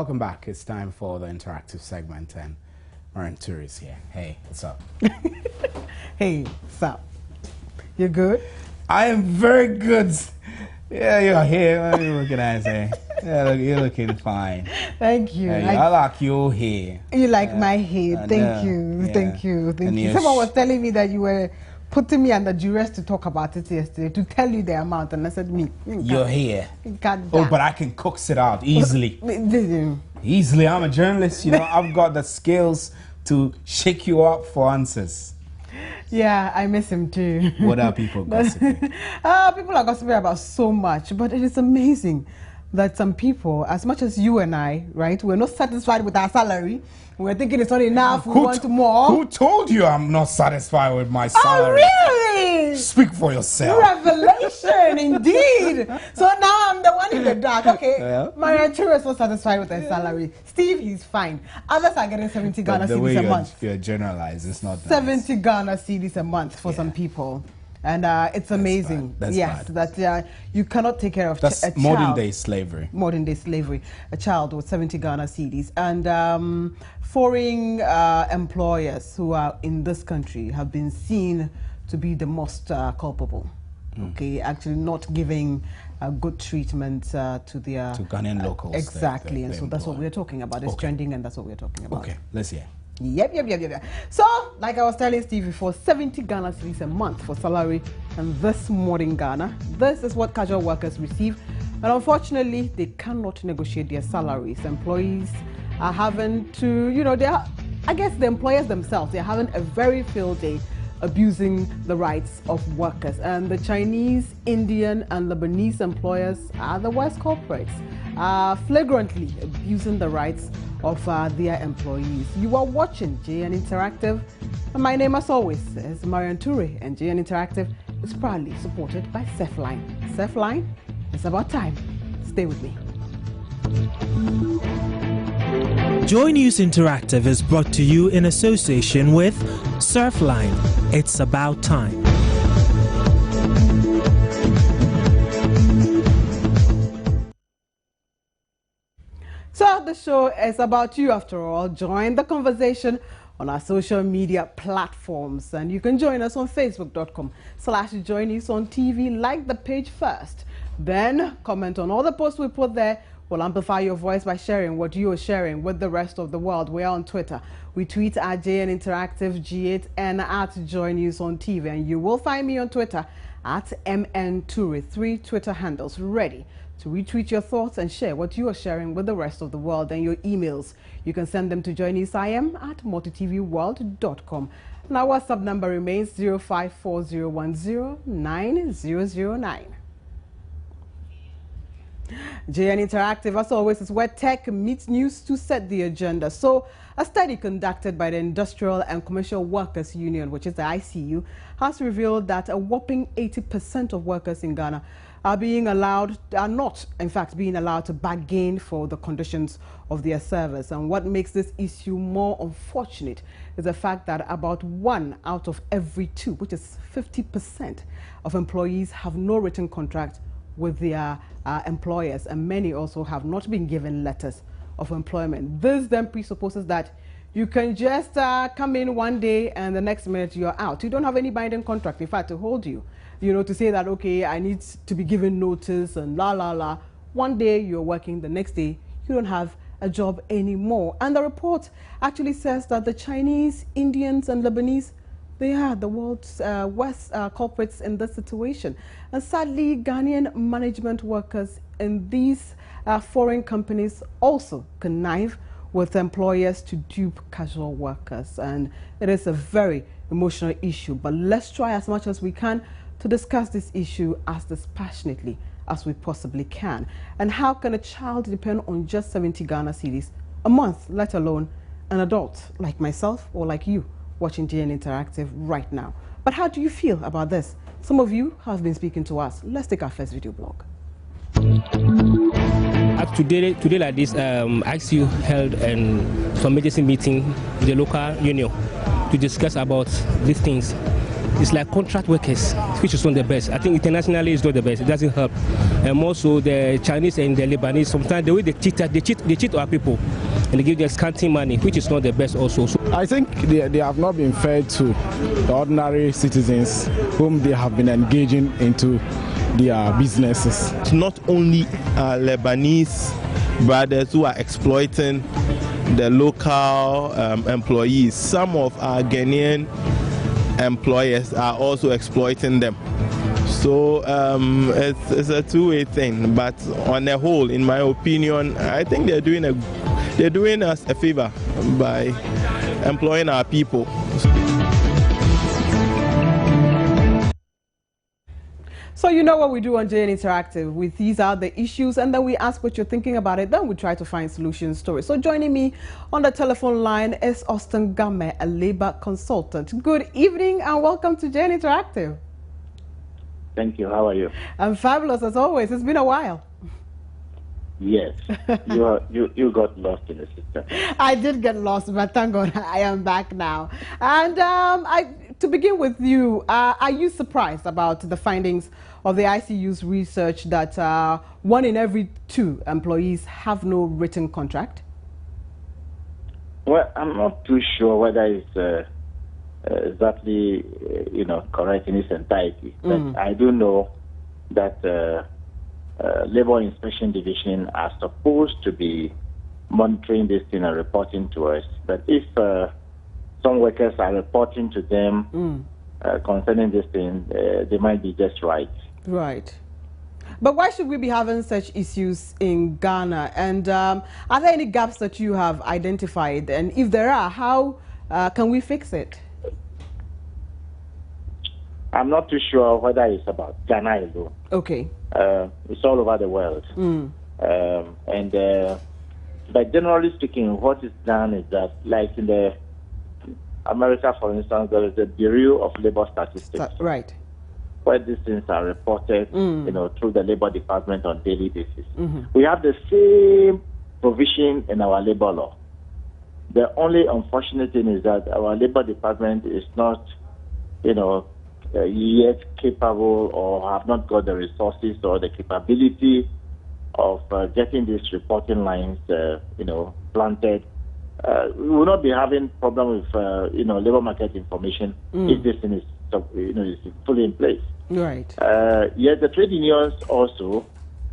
welcome back. It's time for the interactive segment, and Marantur is here. Hey, what's up? Hey, what's up? You good? I am very good. Yeah, you're here. What can I say? Yeah, you're looking fine. Thank you. I like your hair. You like my hair. Thank you. Yeah. Thank you. Thank you. Someone was telling me that you were putting me under duress to talk about it yesterday, to tell you the amount, and I said, Your hair. Oh, but I can coax it out easily. Easily. I'm a journalist, you know. I've got the skills to shake you up for answers. Yeah, I miss him too. What are people gossiping? People are gossiping about so much, but it is amazing that some people, as much as you and I, right, we're not satisfied with our salary. We're thinking it's not enough. We want more. Who told you I'm not satisfied with my salary? Oh, really? Speak for yourself. Revelation, indeed. So now I'm the one in the dark. Okay, Yeah. Marantur is not satisfied with her salary. Steve, he's fine. Others are getting 70 Ghana cedis a month. You're generalized. It's not 70 Ghana cedis a month for some people. And it's amazing. That's yes, bad. That you cannot take care of a child. Modern day slavery. Modern day slavery. A child with 70 Ghana cedis. And foreign employers who are in this country have been seen to be the most culpable. Okay, actually not giving good treatment to their... To Ghanaian locals. Exactly, and so that's what we're talking about. It's trending, and that's what we're talking about. Okay, let's hear. Yep. So, like I was telling Steve before, 70 Ghana cedis a month for salary, and this modern Ghana, this is what casual workers receive. And unfortunately, they cannot negotiate their salaries. Employees are having to, you know, I guess the employers themselves, they're having a very field day abusing the rights of workers. And the Chinese, Indian, and Lebanese employers are the worst culprits, flagrantly abusing the rights of their employees. You are watching JN Interactive, and my name, as always, is Marantur, and JN Interactive is proudly supported by Surfline. Surfline, it's about time. Stay with me. Joy News Interactive is brought to you in association with Surfline. It's about time. So the show is about you after all. Join the conversation on our social media platforms, and you can join us on facebook.com/joynews-on-TV. Like the page first, then comment on all the posts we put there. We'll amplify your voice by sharing what you are sharing with the rest of the world. We are on Twitter. We tweet at JN Interactive G8 and at Joy News on TV. And you will find me on Twitter at MNTuri. 3 Twitter handles ready to retweet your thoughts and share what you are sharing with the rest of the world. And your emails, you can send them to joynewsim@multitvworld.com. And our WhatsApp number remains 0540109009. JN Interactive, as always, is where tech meets news to set the agenda. So, a study conducted by the Industrial and Commercial Workers Union, which is the ICU, has revealed that a whopping 80% of workers in Ghana are not, in fact, being allowed to bargain for the conditions of their service. And what makes this issue more unfortunate is the fact that about 1 out of every 2, which is 50% of employees, have no written contract with their employers, and many also have not been given letters of employment. This then presupposes that you can just come in one day and the next minute you're out. You don't have any binding contract, in fact, to hold you, to say that, okay, I need to be given notice and la. One day you're working, the next day you don't have a job anymore. And the report actually says that the Chinese, Indians, and Lebanese, they are the world's worst culprits in this situation. And sadly, Ghanaian management workers in these foreign companies also connive with employers to dupe casual workers. And it is a very emotional issue. But let's try as much as we can to discuss this issue as dispassionately as we possibly can. And how can a child depend on just 70 Ghana cedis a month, let alone an adult like myself or like you watching JN Interactive right now? But how do you feel about this? Some of you have been speaking to us. Let's take our first video blog. Today like this, ICU held some emergency meeting with the local union to discuss about these things. It's like contract workers, which is not the best. I think internationally it's not the best. It doesn't help. And also the Chinese and the Lebanese, sometimes the way they cheat our people, and they give them scanty money, which is not the best also. So I think they have not been fair to the ordinary citizens whom they have been engaging into their businesses. It's not only Lebanese brothers who are exploiting the local employees. Some of our Ghanaian employers are also exploiting them. So it's a two-way thing. But on the whole, in my opinion, I think they're doing us a favor by employing our people. So you know what we do on JN Interactive. We tease out the issues and then we ask what you're thinking about it. Then we try to find solutions to it. So joining me on the telephone line is Austin Game, a labor consultant. Good evening and welcome to JN Interactive. Thank you. How are you? I'm fabulous as always. It's been a while. Yes. you got lost in the system. I did get lost, but thank God I am back now. And to begin with you, are you surprised about the findings of the ICU's research that 1 in every 2 employees have no written contract? Well, I'm not too sure whether it's exactly correct in its entirety. But I do know that Labor Inspection Division are supposed to be monitoring this thing and reporting to us. But if some workers are reporting to them concerning this thing, they might be just right. Right. But why should we be having such issues in Ghana? And are there any gaps that you have identified? And if there are, how can we fix it? I'm not too sure whether it's about Ghana alone. Okay. It's all over the world. But generally speaking, what is done is that, like in the America, for instance, there is the Bureau of Labor Statistics. Right. Where these things are reported, through the Labor Department on daily basis. We have the same provision in our labor law. The only unfortunate thing is that our Labor Department is not, yet capable or have not got the resources or the capability of getting these reporting lines, planted. We will not be having problem with, labor market information if this thing is, is fully in place. Right. Yet the trade unions also,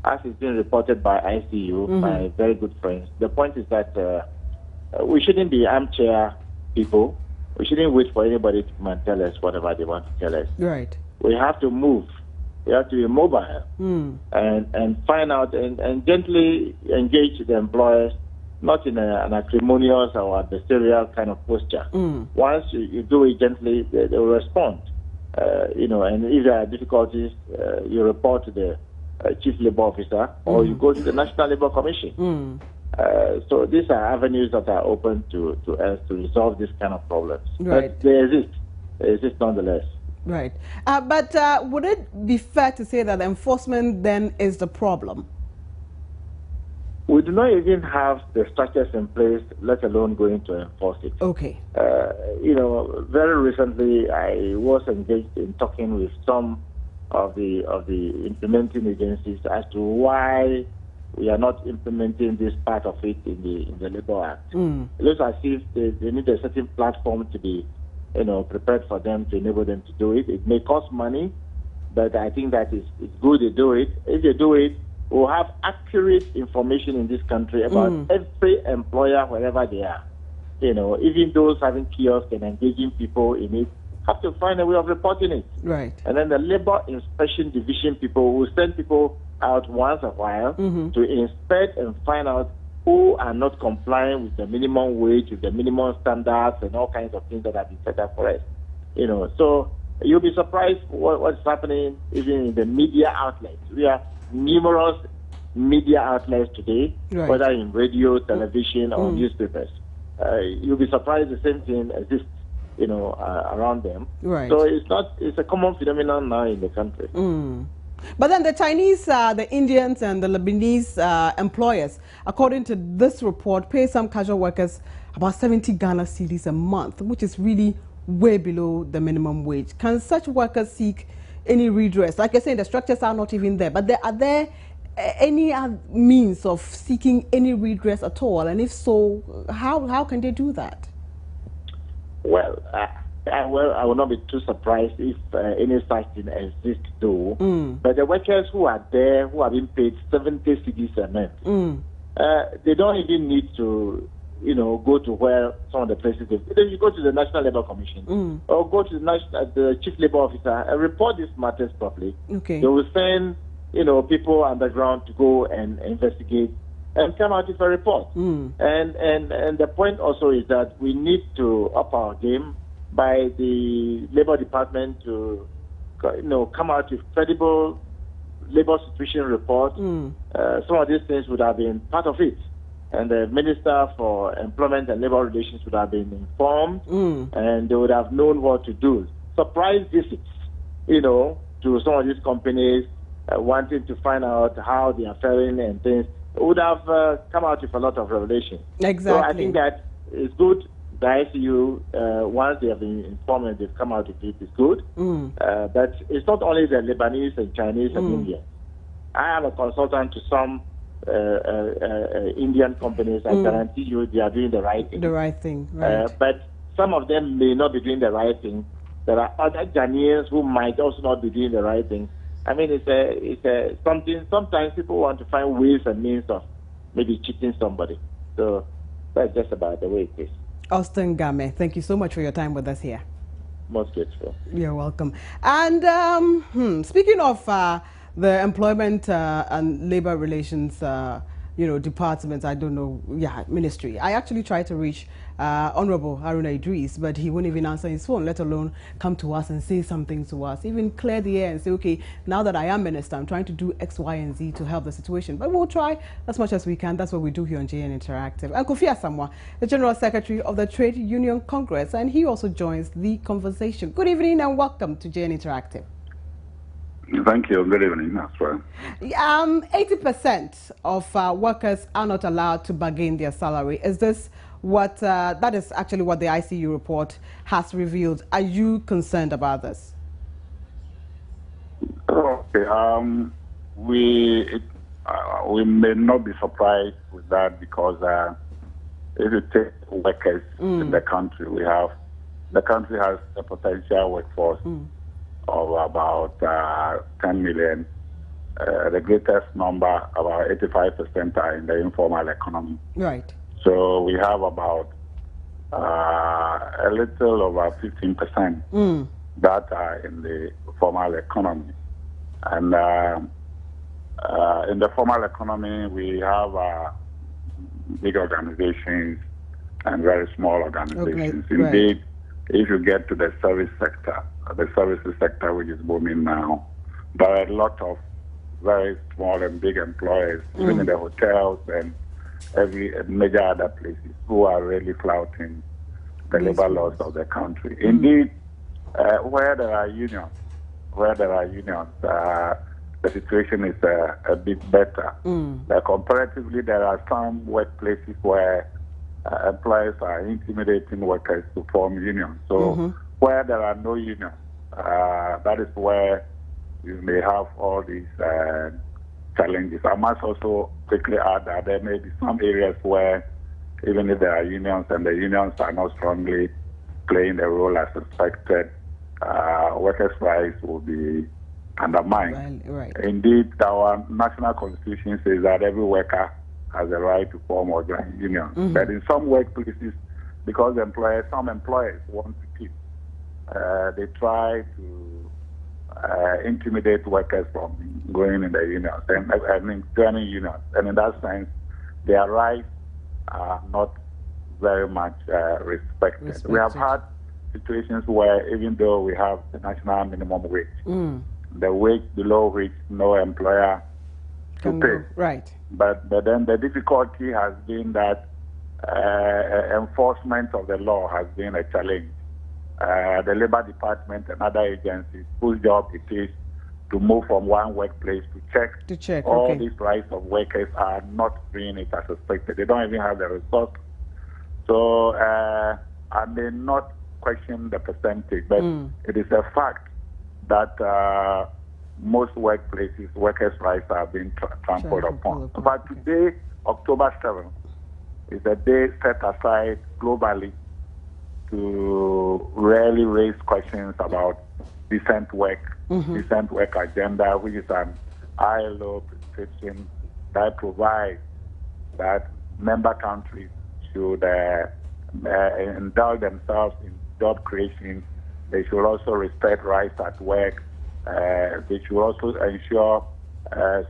as it's been reported by ICU, my very good friends, the point is that we shouldn't be armchair people. We shouldn't wait for anybody to come and tell us whatever they want to tell us. Right. We have to move. We have to be mobile and find out and gently engage the employers, not in an acrimonious or adversarial kind of posture. Once you do it gently, they will respond. And if there are difficulties, you report to the Chief Labor Officer or you go to the National Labor Commission. So these are avenues that are open to us to resolve this kind of problems. Right. But they exist nonetheless. Right. But would it be fair to say that enforcement then is the problem? We do not even have the structures in place, let alone going to enforce it. Okay. Very recently I was engaged in talking with some of the implementing agencies as to why we are not implementing this part of it in the Labour Act. It looks as if they need a certain platform to be, prepared for them to enable them to do it. It may cost money, but I think that it's good they do it. If they do it, we'll have accurate information in this country about every employer wherever they are. Even those having kiosks and engaging people in it have to find a way of reporting it. Right. And then the Labor Inspection Division people will send people out once a while to inspect and find out who are not complying with the minimum wage, with the minimum standards, and all kinds of things that have been set up for us. So you'll be surprised what's happening even in the media outlets. We have numerous media outlets today, whether in radio, television, or newspapers. You'll be surprised the same thing exists, around them. Right. So it's a common phenomenon now in the country. But then the Chinese, the Indians, and the Lebanese employers, according to this report, pay some casual workers about 70 Ghana cedis a month, which is really way below the minimum wage. Can such workers seek any redress? Like I say, the structures are not even there, but are there any means of seeking any redress at all? And if so, how can they do that? Well, I will not be too surprised if any such thing exists, though. But the workers who are there, who are being paid 70 cedis a month, they don't even need to, go to where some of the places. You go to the National Labour Commission or go to the Chief Labour Officer and report these matters properly. Okay. They will send, people underground to go and investigate and come out with a report. And the point also is that we need to up our game by the Labour Department to, come out with credible labor situation report. Some of these things would have been part of it. And the Minister for Employment and Labour Relations would have been informed and they would have known what to do. Surprise visits, to some of these companies wanting to find out how they are faring and things would have come out with a lot of revelation. Exactly. So I think that it's good. The ICU, once they have been informed and they've come out with it, is good. But it's not only the Lebanese and Chinese and Indians. I am a consultant to some Indian companies. I guarantee you they are doing the right thing. The right thing, right. But some of them may not be doing the right thing. There are other Ghanaians who might also not be doing the right thing. I mean, it's something. Sometimes people want to find ways and means of maybe cheating somebody. So that's just about the way it is. Austin Game, thank you so much for your time with us here. Most grateful. You're welcome. And speaking of the employment and labor relations, departments, I don't know, ministry. I actually tried to reach Honorable Haruna Idris, but he wouldn't even answer his phone, let alone come to us and say something to us, even clear the air and say, okay, now that I am minister, I'm trying to do X, Y, and Z to help the situation. But we'll try as much as we can. That's what we do here on JN Interactive. And Kofi Asamoah, the General Secretary of the Trade Union Congress, and he also joins the conversation. Good evening and welcome to JN Interactive. Thank you. Good evening as well. 80% of workers are not allowed to bargain their salary. Is this what, that is actually what the ICU report has revealed. Are you concerned about this? Okay. We may not be surprised with that because if you take workers in the country, the country has a potential workforce of about 10 million. The greatest number, about 85%, are in the informal economy. Right. So we have about a little over 15% that are in the formal economy. And in the formal economy, we have big organizations and very small organizations. Okay. Indeed, if you get to the service sector, the services sector, which is booming now, there are a lot of very small and big employers, even in the hotels and every major other places, who are really flouting the labor laws of the country. Indeed, where there are unions, the situation is a bit better. Comparatively, there are some workplaces where employers are intimidating workers to form unions. So where there are no unions, that is where you may have all these challenges. I must also quickly add that there may be some areas where even if there are unions and the unions are not strongly playing the role as expected, workers' rights will be undermined. Right. Indeed, our national constitution says that every worker has a right to form or join unions. But in some workplaces, because some employers want to keep, they try to intimidate workers from going in the unions and joining unions. And in that sense, their rights are not very much respected. We have had situations where even though we have the national minimum wage, the wage below which no employer can pay. Right. But then the difficulty has been that enforcement of the law has been a challenge. The Labour Department and other agencies whose job it is to move from one workplace to check all these rights of workers are not doing it as expected. They don't even have the resources. So I may not question the percentage, but it is a fact that most workplaces, workers' rights are being trampled upon. But today, October 7th, is a day set aside globally to really raise questions about decent work agenda, which is an ILO prescription that provides that member countries should indulge themselves in job creation. They should also respect rights at work. They should also ensure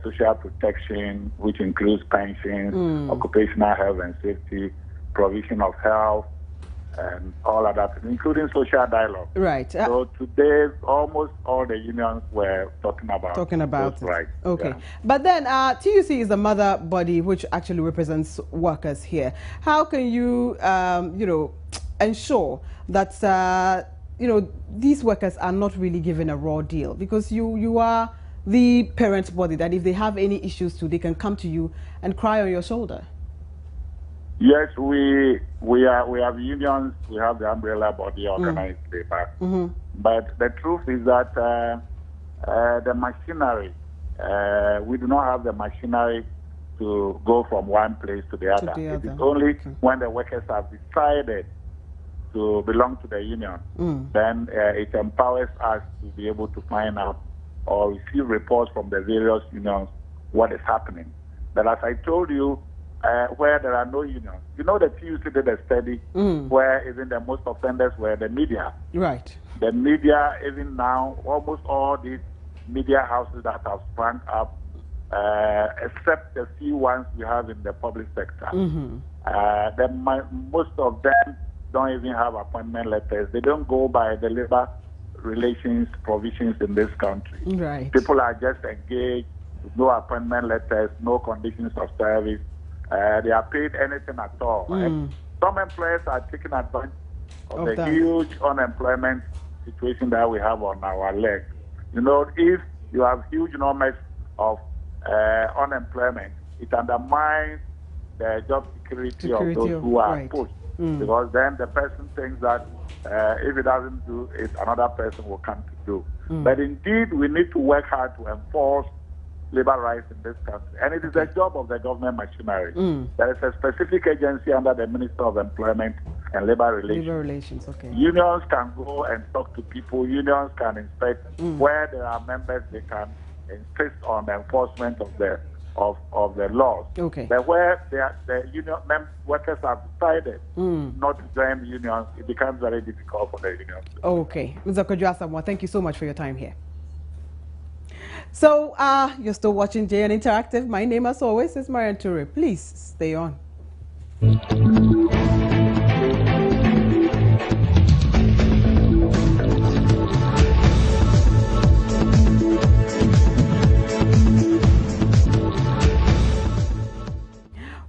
social protection, which includes pensions, occupational health and safety, provision of health, and all of that, including social dialogue. Right. So today, almost all the unions were talking about those rights. Okay. Yeah. But then TUC is the mother body which actually represents workers here. How can you, ensure that, these workers are not really given a raw deal? Because you are the parent body that if they have any issues too, they can come to you and cry on your shoulder. Yes, we have unions, we have the umbrella body, organized labor. But the truth is that the machinery, we do not have the machinery to go from one place to the other. It is only when the workers have decided to belong to the union, then it empowers us to be able to find out or receive reports from the various unions what is happening. But as I told you, where there are no unions, the TUC did a study where even the most offenders were the media. Right. The media, even now, almost all these media houses that have sprung up, except the few ones we have in the public sector, most of them don't even have appointment letters. They don't go by the labor relations provisions in this country. Right. People are just engaged, no appointment letters, no conditions of service. They are paid anything at all. Some employers are taking advantage of the huge unemployment situation that we have on our legs. If you have huge numbers of unemployment, it undermines the job security of those who are pushed. Because then the person thinks that if it doesn't do it, another person will come to do. But indeed, we need to work hard to enforce labor rights in this country. And it is the job of the government machinery. There is a specific agency under the Minister of Employment and Labor Relations. Labor Relations, okay. Unions can go and talk to people. Unions can inspect where there are members. They can insist on the enforcement of the laws. Okay. But where the union workers have decided not to join the unions, it becomes very difficult for the unions. Okay. Mr. Kojo Asamoah, thank you so much for your time here. So, you're still watching JN Interactive. My name, as always, is Marian Toure. Please stay on.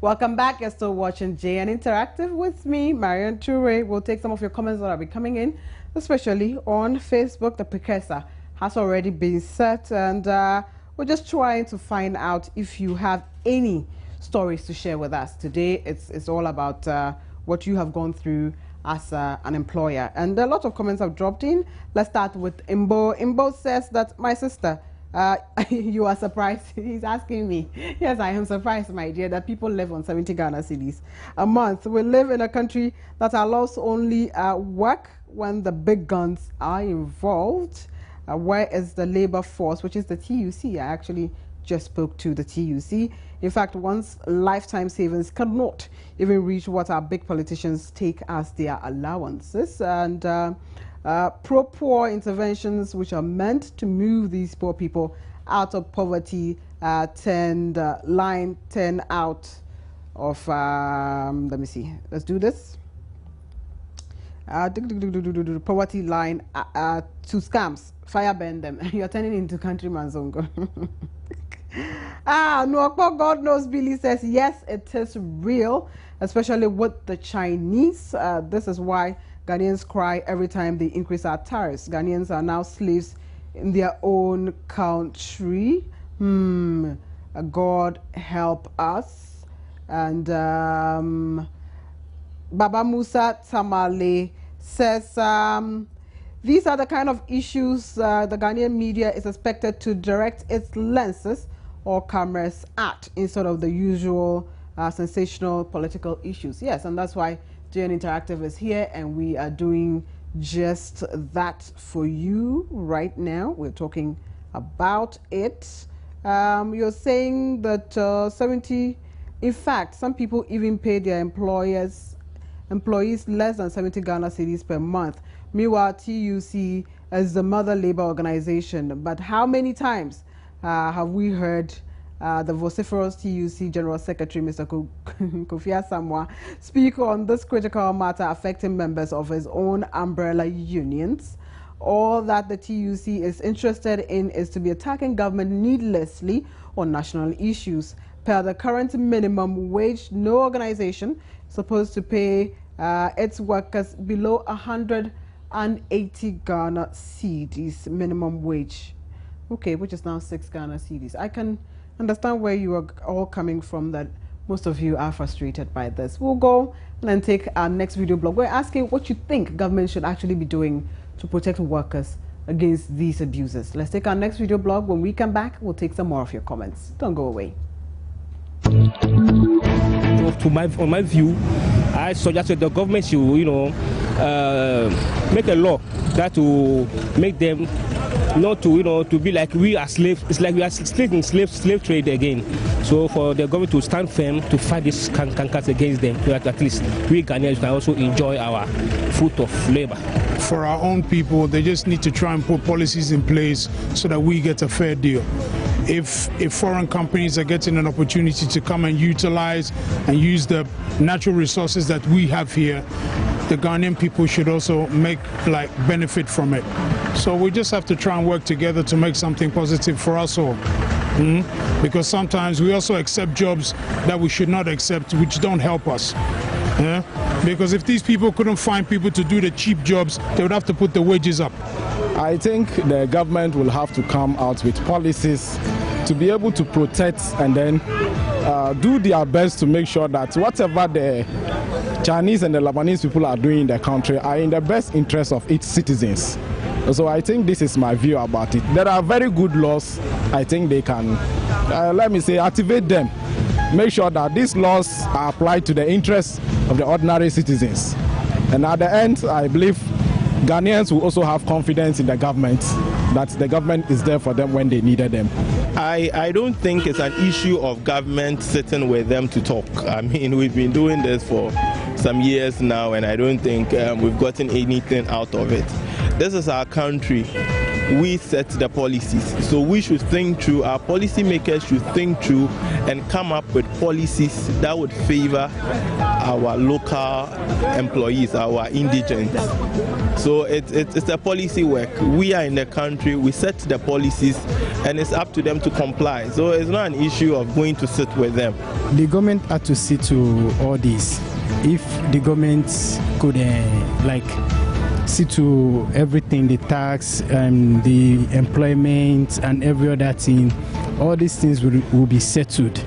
Welcome back. You're still watching JN Interactive with me, Marian Toure. We'll take some of your comments that will be coming in, especially on Facebook. The precursor has already been set, and we're just trying to find out if you have any stories to share with us. Today, it's all about what you have gone through as an employer. And a lot of comments have dropped in. Let's start with Imbo. Imbo says that, my sister, you are surprised. He's asking me. Yes, I am surprised, my dear, that people live on 70 Ghana cedis a month. We live in a country that allows only work when the big guns are involved. Where is the labor force, which is the TUC? I actually just spoke to the TUC. In fact, one's lifetime savings cannot even reach what our big politicians take as their allowances. And pro-poor interventions which are meant to move these poor people out of poverty tend line 10 out of, let me see, let's do this. Poverty line to scams, fire burn them. You're turning into countryman zongo. No, God knows. Billy says yes, it is real, especially with the Chinese. This is why Ghanaians cry every time they increase our tariffs. Ghanaians are now slaves in their own country. God help us. And Baba Musa Tamale says These are the kind of issues the Ghanaian media is expected to direct its lenses or cameras at, instead of the usual sensational political issues. Yes, and that's why JN Interactive is here, and we are doing just that for you right now. We're talking about it. You're saying that 70, in fact, some people even pay their employees less than 70 Ghana cedis per month. Meanwhile, TUC is the mother labor organization. But how many times have we heard the vociferous TUC General Secretary, Mr. Kofi Asamoah, speak on this critical matter affecting members of his own umbrella unions? All that the TUC is interested in is to be attacking government needlessly on national issues. Per the current minimum wage, no organization is supposed to pay its workers below 180 Ghana cedis minimum wage. Okay, which is now 6 Ghana cedis. I can understand where you are all coming from, that most of you are frustrated by this. We'll go and take our next video blog. We're asking what you think government should actually be doing to protect workers against these abuses. Let's take our next video blog. When we come back, we'll take some more of your comments. Don't go away. On my view, I suggested the government should, make a law that to make them not to, to be like we are slaves. It's like we are slaves in slave trade again. So for the government to stand firm to fight this cancers against them, so that at least we Ghanaians can also enjoy our fruit of labor. For our own people, they just need to try and put policies in place so that we get a fair deal. If foreign companies are getting an opportunity to come and utilize and use the natural resources that we have here, the Ghanaian people should also benefit from it. So we just have to try and work together to make something positive for us all. Because sometimes we also accept jobs that we should not accept, which don't help us. Because if these people couldn't find people to do the cheap jobs, they would have to put the wages up. I think the government will have to come out with policies to be able to protect and then do their best to make sure that whatever the Chinese and the Lebanese people are doing in the country are in the best interest of its citizens. So I think this is my view about it. There are very good laws. I think they can, activate them. Make sure that these laws are applied to the interests of the ordinary citizens. And at the end, I believe Ghanaians will also have confidence in the government, that the government is there for them when they needed them. I don't think it's an issue of government sitting with them to talk. I mean, we've been doing this for some years now, and I don't think we've gotten anything out of it. This is our country. We set the policies, so we should think through, our policymakers should think through and come up with policies that would favor our local employees, our indigents. So it's a policy work. We are in the country, we set the policies, and it's up to them to comply. So it's not an issue of going to sit with them. The government had to see to all this. If the government could see to everything, the tax and the employment and every other thing, all these things will be settled.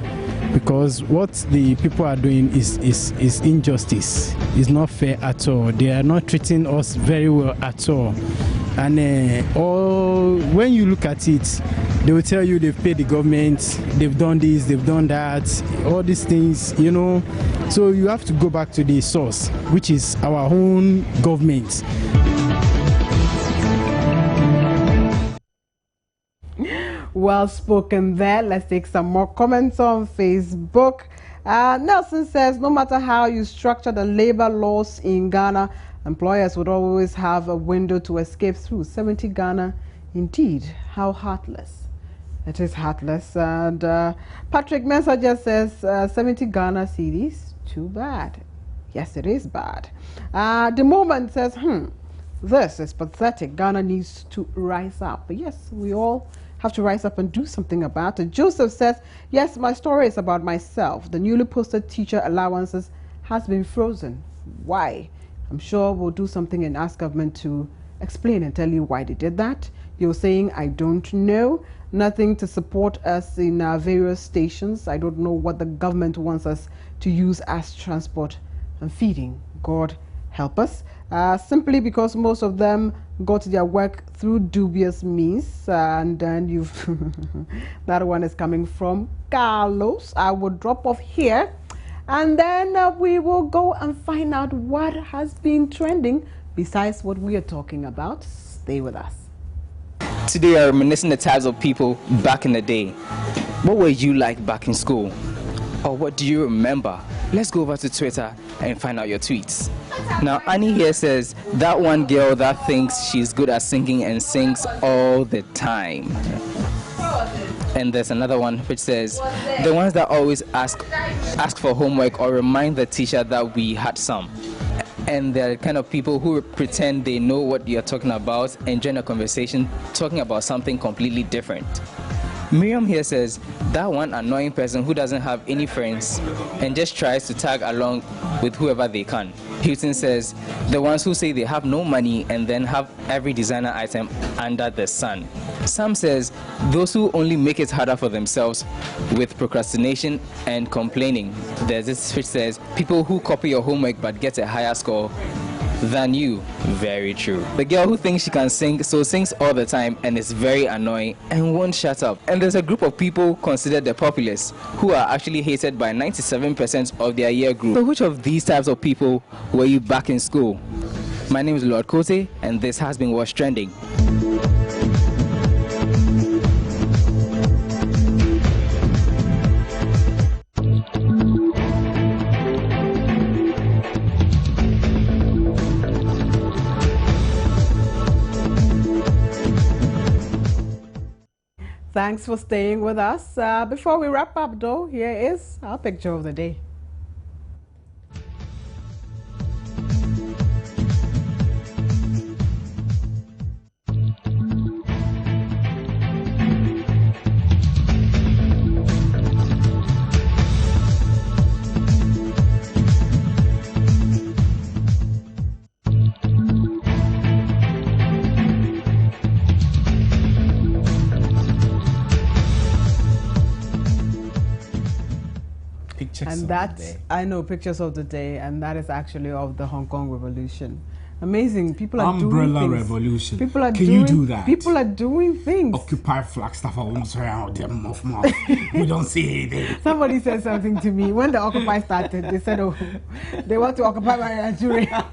Because what the people are doing is injustice. It's not fair at all. They are not treating us very well at all. And when you look at it, they will tell you they've paid the government, they've done this, they've done that, all these things, So you have to go back to the source, which is our own government. Well spoken there. Let's take some more comments on Facebook. Nelson says, no matter how you structure the labor laws in Ghana, employers would always have a window to escape through. 70 Ghana, indeed, how heartless. It is heartless. And Patrick Mensah just says, 70 Ghana cedis, too bad. Yes, it is bad. The Moment says, this is pathetic. Ghana needs to rise up. But yes, we all have to rise up and do something about it. Joseph says, yes, my story is about myself. The newly posted teacher allowances has been frozen. Why? I'm sure we'll do something and ask government to explain and tell you why they did that. You're saying, I don't know. Nothing to support us in our various stations. I don't know what the government wants us to use as transport and feeding. God help us. Simply because most of them go to their work through dubious means. And then you've that one is coming from Carlos. I will drop off here, and then we will go and find out what has been trending besides what we are talking about. Stay with us. Today I'm reminiscing the types of people back in the day. What were you like back in school? Or what do you remember? Let's go over to Twitter and find out your tweets. Now Annie here says, that one girl that thinks she's good at singing and sings all the time. And there's another one which says, the ones that always ask for homework or remind the teacher that we had some. And they're the kind of people who pretend they know what you're talking about and join a conversation talking about something completely different. Miriam here says, that one annoying person who doesn't have any friends and just tries to tag along with whoever they can. Hilton says, the ones who say they have no money and then have every designer item under the sun. Sam says, those who only make it harder for themselves with procrastination and complaining. There's this which says, people who copy your homework but get a higher score than you. Very true. The girl who thinks she can sing, so sings all the time and is very annoying and won't shut up. And there's a group of people considered the populace who are actually hated by 97% of their year group. So which of these types of people were you back in school? My name is Lord Kote, and this has been What's Trending. Thanks for staying with us. Before we wrap up, though, here is our picture of the day. And that's, I know, pictures of the day, and that is actually of the Hong Kong Revolution. Amazing. People are doing things. Umbrella Revolution. People are Can doing, you do that? People are doing things. Occupy flag stuff almost around them off mouth. We don't see anything. Somebody said something to me when the Occupy started. They said, "Oh, they want to occupy Nigeria,"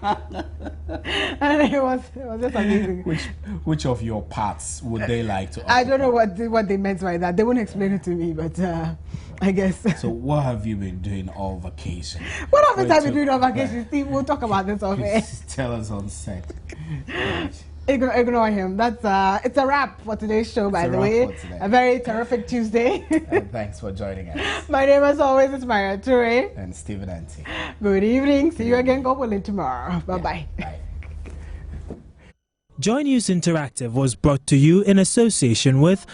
and it was just amazing. Which of your parts would they like to occupy? I don't know what they meant by that. They wouldn't explain it to me, but I guess. So what have you been doing all vacation? What have I been doing all vacation, Steve? We'll talk about this off air. Tell us on set. Ignore him. That's it's a wrap for today's show, by the way. A very terrific Tuesday. Thanks for joining us. My name, as always, is Maria Ture. And Stephen Ante. Good evening. See you again, God willing, tomorrow. Bye-bye. Bye. Joy News Interactive was brought to you in association with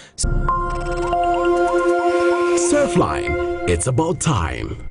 Surfline. It's about time.